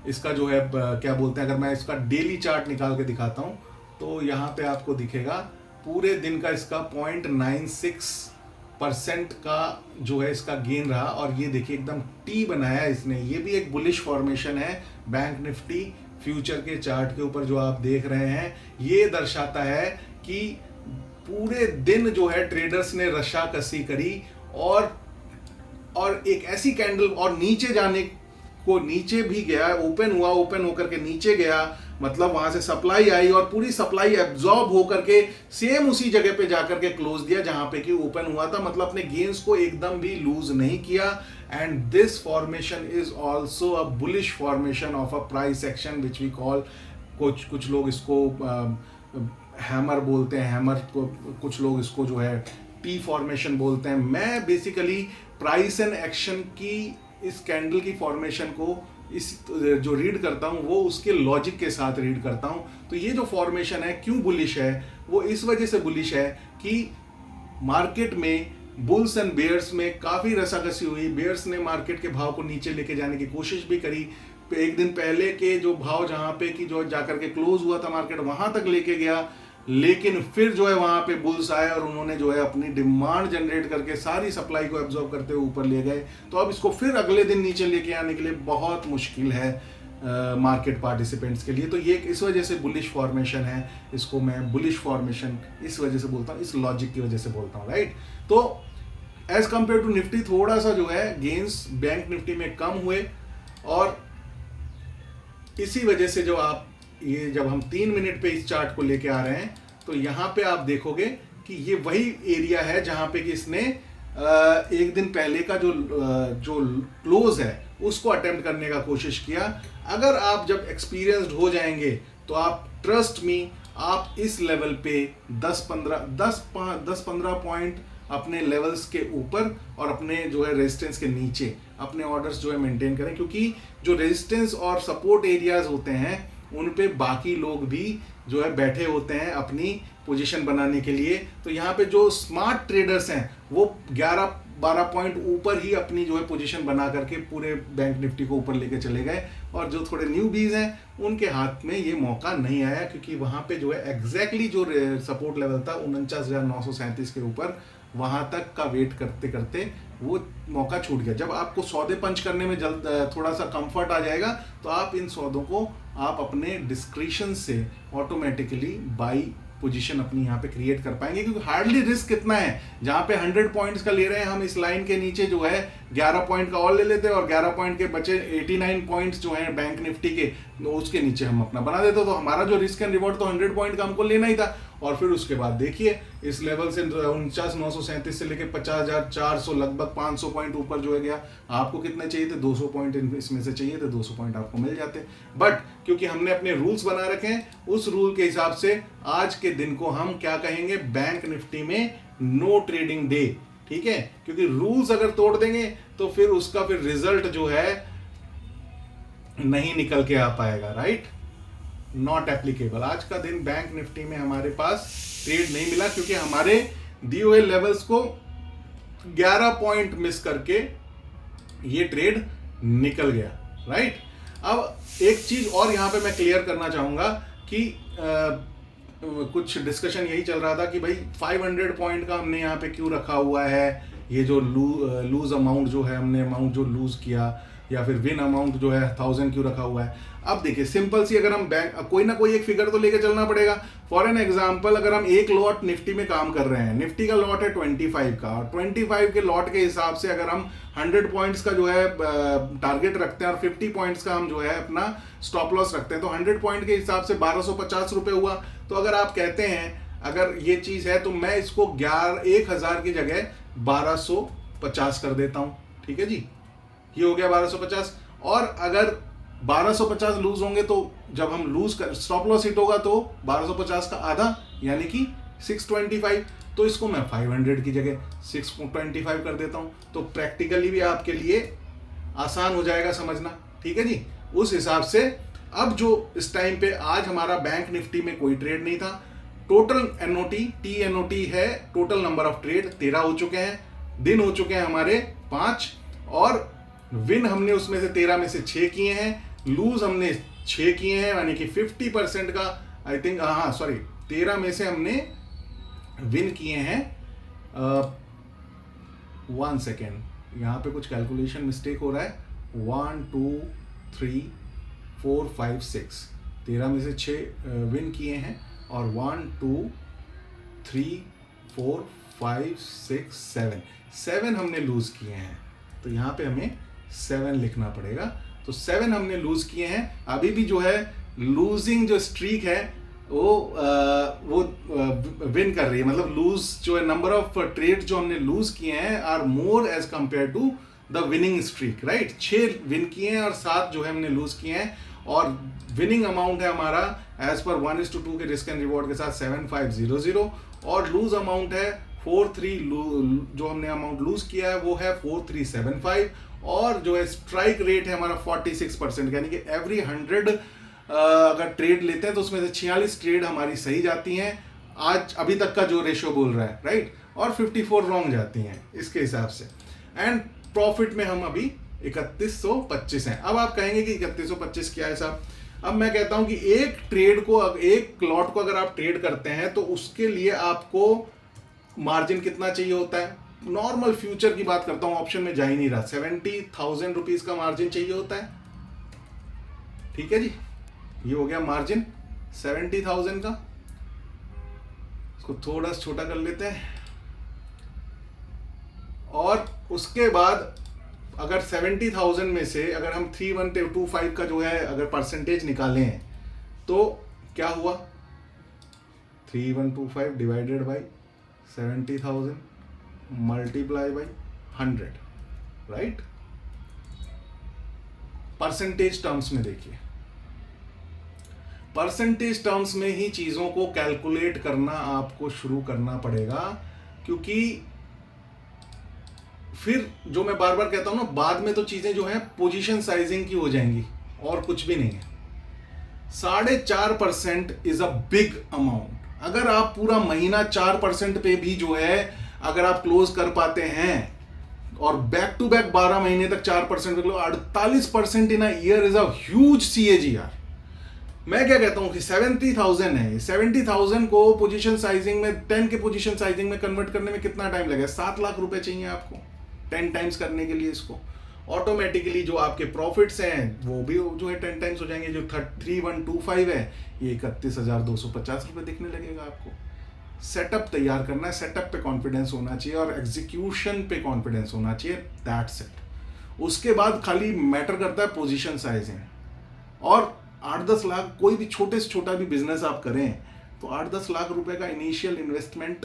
इसका जो है क्या बोलते हैं, अगर मैं इसका डेली चार्ट निकाल के दिखाता हूं तो यहाँ पे आपको दिखेगा पूरे दिन का इसका 0.96% का जो है इसका गेन रहा। और ये देखिए एकदम टी बनाया इसने, ये भी एक बुलिश फॉर्मेशन है बैंक निफ्टी फ्यूचर के चार्ट के ऊपर जो आप देख रहे हैं। ये दर्शाता है कि पूरे दिन जो है ट्रेडर्स ने रशाकसी करी और एक ऐसी कैंडल, और नीचे जाने को नीचे भी गया, ओपन हुआ, ओपन होकर के नीचे गया, मतलब वहां से सप्लाई आई और पूरी सप्लाई एब्जॉर्ब होकर के सेम उसी जगह पे जाकर के क्लोज दिया जहां पे कि ओपन हुआ था, मतलब अपने गेन्स को एकदम भी लूज नहीं किया। And this formation is also a bullish formation of a price action which we call कुछ कुछ लोग इसको हैमर बोलते हैं, हैमर को कुछ लोग इसको जो है टी फॉर्मेशन बोलते हैं। मैं बेसिकली प्राइस एंड एक्शन की इस कैंडल की फॉर्मेशन को इस जो रीड करता हूँ वो उसके लॉजिक के साथ रीड करता हूँ। तो ये जो फॉर्मेशन है क्यों बुलिश है, वो इस वजह से बुलिश है कि मार्केट में बुल्स एंड बेयर्स में काफ़ी रसाकसी हुई। बेयर्स ने मार्केट के भाव को नीचे लेके जाने की कोशिश भी करी। एक दिन पहले के जो भाव जहाँ पे कि जो जाकर के क्लोज हुआ था मार्केट वहाँ तक लेके गया, लेकिन फिर जो है वहाँ पे बुल्स आए और उन्होंने जो है अपनी डिमांड जनरेट करके सारी सप्लाई को एब्जॉर्ब करते हुए ऊपर ले गए। तो अब इसको फिर अगले दिन नीचे लेके आने के लिए बहुत मुश्किल है मार्केट पार्टिसिपेंट्स के लिए। तो ये इस वजह से बुलिश फॉर्मेशन है, इसको मैं बुलिश फॉर्मेशन इस वजह से बोलता हूँ, इस लॉजिक की वजह से बोलता हूँ, राइट। तो एज कंपेयर टू निफ्टी थोड़ा सा जो है गेंस बैंक निफ्टी में कम हुए, और इसी वजह से जो आप ये जब हम 3 मिनट पे इस चार्ट को लेके आ रहे हैं तो यहाँ पे आप देखोगे कि ये वही एरिया है जहाँ पे कि इसने एक दिन पहले का जो क्लोज है उसको अटेम्प्ट करने का कोशिश किया। अगर आप जब एक्सपीरियंस्ड हो जाएंगे तो आप ट्रस्ट मी, आप इस लेवल पे 10-15 पॉइंट अपने लेवल्स के ऊपर और अपने जो है रेजिस्टेंस के नीचे अपने ऑर्डर्स जो है मेंटेन करें, क्योंकि जो रेजिस्टेंस और सपोर्ट एरियाज होते हैं उन पे बाकी लोग भी जो है बैठे होते हैं अपनी पोजीशन बनाने के लिए। तो यहाँ पे जो स्मार्ट ट्रेडर्स हैं वो 11-12 पॉइंट ऊपर ही अपनी जो है पोजीशन बना करके पूरे बैंक निफ्टी को ऊपर लेके चले गए, और जो थोड़े न्यू बीज हैं उनके हाथ में ये मौका नहीं आया, क्योंकि वहाँ पे जो है एग्जैक्टली जो सपोर्ट लेवल था 49,937 के ऊपर, वहाँ तक का वेट करते करते वो मौका छूट गया। जब आपको सौदे पंच करने में थोड़ा सा कंफर्ट आ जाएगा तो आप इन सौदों को आप अपने डिस्क्रिशन से ऑटोमेटिकली बाई पोजीशन अपनी यहाँ पे क्रिएट कर पाएंगे, क्योंकि हार्डली रिस्क कितना है। जहाँ पे 100 पॉइंट्स का ले रहे हैं हम, इस लाइन के नीचे जो है 11 पॉइंट का और ले लेते हैं और 11 पॉइंट के बचे 89 पॉइंट्स जो हैं बैंक निफ्टी के, उसके नीचे हम अपना बना देते। तो हमारा जो रिस्क एंड रिवॉर्ड तो 100 पॉइंट का हमको लेना ही था। और फिर उसके बाद देखिए इस लेवल से 49,937 से लेके 50,400 लगभग 500 पॉइंट ऊपर जो है गया। आपको कितने चाहिए थे? 200 पॉइंट इसमें से चाहिए थे, 200 पॉइंट आपको मिल जाते। बट क्योंकि हमने अपने रूल्स बना रखे हैं, उस रूल के हिसाब से आज के दिन को हम क्या कहेंगे, बैंक निफ्टी में नो ट्रेडिंग डे, ठीक है। क्योंकि रूल्स अगर तोड़ देंगे तो फिर उसका फिर रिजल्ट जो है नहीं निकल के आ पाएगा, राइट। Not applicable. आज का दिन बैंक निफ्टी में हमारे पास ट्रेड नहीं मिला, क्योंकि हमारे दिए हुए लेवल्स को 11 पॉइंट मिस करके ये ट्रेड निकल गया, राइट। अब एक चीज और यहां पे मैं क्लियर करना चाहूंगा कि कुछ डिस्कशन यही चल रहा था कि भाई 500 पॉइंट का हमने यहाँ पे क्यों रखा हुआ है, ये जो लूज अमाउंट जो है, हमने अमाउंट जो लूज किया, या फिर विन अमाउंट जो है 1000 क्यों रखा हुआ है। अब देखिए सिंपल सी, अगर हम बैंक कोई ना कोई एक फिगर तो लेके चलना पड़ेगा। फॉर एन एग्जांपल, अगर हम एक लॉट निफ्टी में काम कर रहे हैं, निफ्टी का लॉट है 25 का, और 25 के लॉट के हिसाब से अगर हम 100 पॉइंट्स का जो है टारगेट रखते हैं और 50 पॉइंट्स का हम जो है अपना स्टॉप लॉस रखते हैं, तो 100 पॉइंट के हिसाब से 1250 रुपये हुआ। तो अगर आप कहते हैं अगर ये चीज है तो मैं इसको 1000 की जगह 1250 कर देता हूं, ठीक है जी, ये हो गया 1250। और अगर 1250 लूज होंगे तो जब हम लूज कर स्टॉप लॉस हिट होगा तो 1250 का आधा यानी कि 625, तो इसको मैं 500 की जगह 625 कर देता हूं। तो प्रैक्टिकली भी आपके लिए आसान हो जाएगा समझना, ठीक है जी। उस हिसाब से अब जो इस टाइम पे आज हमारा बैंक निफ्टी में कोई ट्रेड नहीं था। टोटल एनओटी TNOT है, टोटल नंबर ऑफ ट्रेड 13 हो चुके हैं, दिन हो चुके हैं हमारे 5, और विन हमने उसमें से 13 में से 6 किए हैं, लूज हमने 6 किए हैं, यानी कि 50% का आई थिंक, हाँ सॉरी 13 में से हमने विन किए हैं। 1 सेकेंड, यहाँ पे कुछ कैलकुलेशन मिस्टेक हो रहा है। 1 2 3 4 5 6, 13 में से 6 विन किए हैं, और 1 2 3 4 5 6 7 हमने लूज किए हैं। तो यहाँ पे हमें 7 लिखना पड़ेगा। तो 7 हमने लूज किए हैं। अभी भी जो है लूजिंग जो स्ट्रीक है वो विन कर रही है, मतलब लूज जो है नंबर ऑफ ट्रेड जो हमने लूज किए हैं are more as compare to the winning streak, right. 6 win किए हैं और 7 जो है हमने लूज किए हैं। और विनिंग अमाउंट है हमारा एज पर 1:2 के रिस्क एंड रिवॉर्ड के साथ 7500 और लूज अमाउंट है 43, जो हमने अमाउंट लूज किया है वो है 4375 और जो है स्ट्राइक रेट है हमारा 46%, यानी कि एवरी 100 अगर ट्रेड लेते हैं तो उसमें से 46 ट्रेड हमारी सही जाती हैं आज अभी तक का जो रेशियो बोल रहा है, राइट, और 54 रॉन्ग जाती हैं इसके हिसाब से। एंड प्रॉफिट में हम अभी 3125 हैं। अब आप कहेंगे कि 3125 क्या है साहब? अब मैं कहता हूं कि एक ट्रेड को, एक लॉट को अगर आप ट्रेड करते हैं तो उसके लिए आपको मार्जिन कितना चाहिए होता है? नॉर्मल फ्यूचर की बात करता हूं, ऑप्शन में जा ही नहीं रहा, 70,000 रुपीज का मार्जिन चाहिए होता है। ठीक है जी, ये हो गया मार्जिन 70,000 का। इसको थोड़ा सा छोटा कर लेते हैं और उसके बाद अगर 70,000 में से अगर हम 3125 का जो है अगर परसेंटेज निकालें तो क्या हुआ? 3125 divided by 70,000 multiply by 100, right. Percentage terms में देखिए, परसेंटेज टर्म्स में ही चीजों को कैलकुलेट करना आपको शुरू करना पड़ेगा, क्योंकि फिर जो मैं बार बार कहता हूं ना, बाद में तो चीजें जो है पोजीशन साइजिंग की हो जाएंगी और कुछ भी नहीं है। 4.5% इज अ बिग अमाउंट। अगर आप पूरा महीना 4% पे भी जो है अगर आप क्लोज कर पाते हैं और बैक टू बैक 12 महीने तक 4% पे 48% in a year is a huge CAGR। मैं क्या कहता हूं कि 70,000 है, 70,000 को पोजीशन साइजिंग में 10 के पोजीशन साइजिंग में कन्वर्ट करने में कितना टाइम लगेगा? 7 लाख रुपए चाहिए आपको 10 टाइम्स करने के लिए। इसको ऑटोमेटिकली जो आपके प्रॉफिट्स हैं वो भी जो है 10 टाइम्स हो जाएंगे। जो 3125 है ये 31,250 रुपए दिखने लगेगा आपको। सेटअप तैयार करना है, सेटअप पे कॉन्फिडेंस होना चाहिए और एग्जीक्यूशन पे कॉन्फिडेंस होना चाहिए, दैट्स इट। उसके बाद खाली मैटर करता है पोजीशन साइजिंग। और 8-10 लाख कोई भी छोटे से छोटा भी बिजनेस आप करें तो 8-10 लाख रुपए का इनिशियल इन्वेस्टमेंट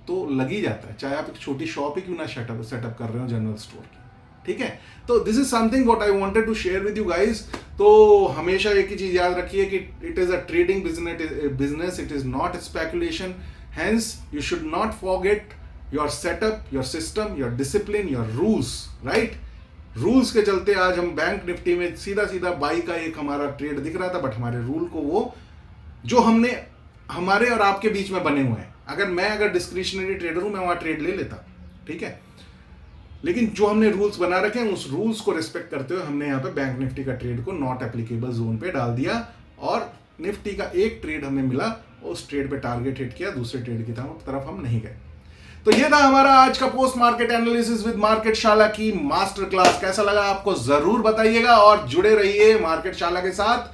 तो लग ही जाता है, चाहे आप एक छोटी शॉप ही क्यों ना सेटअप कर रहे हो जनरल स्टोर की। ठीक है, तो this is something what I wanted to share with you guys. तो हमेशा एक ही चीज याद रखिए कि it is a trading business, it is not speculation, hence you should not forget your setup, your system, your discipline, your rules, right. Rules के चलते आज हम बैंक निफ्टी में सीधा सीधा बाई का एक हमारा ट्रेड दिख रहा था, बट हमारे रूल को वो जो हमने हमारे और आपके बीच में बने हुए हैं, अगर डिस्क्रिशनरी ट्रेडर हूं मैं वहां ट्रेड ले लेता, ठीक है, लेकिन जो हमने रूल्स बना रखे हैं उस रूल्स को रिस्पेक्ट करते हुए हमने यहाँ पे बैंक निफ्टी का ट्रेड को नॉट एप्लीकेबल जोन पे डाल दिया और निफ्टी का एक ट्रेड हमें मिला, उस ट्रेड पे टारगेट हिट किया, दूसरे ट्रेड की तरफ हम नहीं गए। तो ये था हमारा आज का post market analysis with market शाला की मास्टर क्लास। कैसा लगा आपको जरूर बताइएगा और जुड़े रहिए मार्केट शाला के साथ,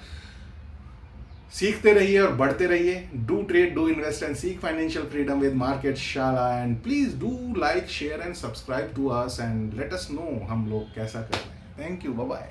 सीखते रहिए और बढ़ते रहिए। Do trade, do invest and seek financial freedom with market Shala. And please do like, share and subscribe to us and let us know हम लोग कैसा कर रहे हैं। Thank you, bye bye.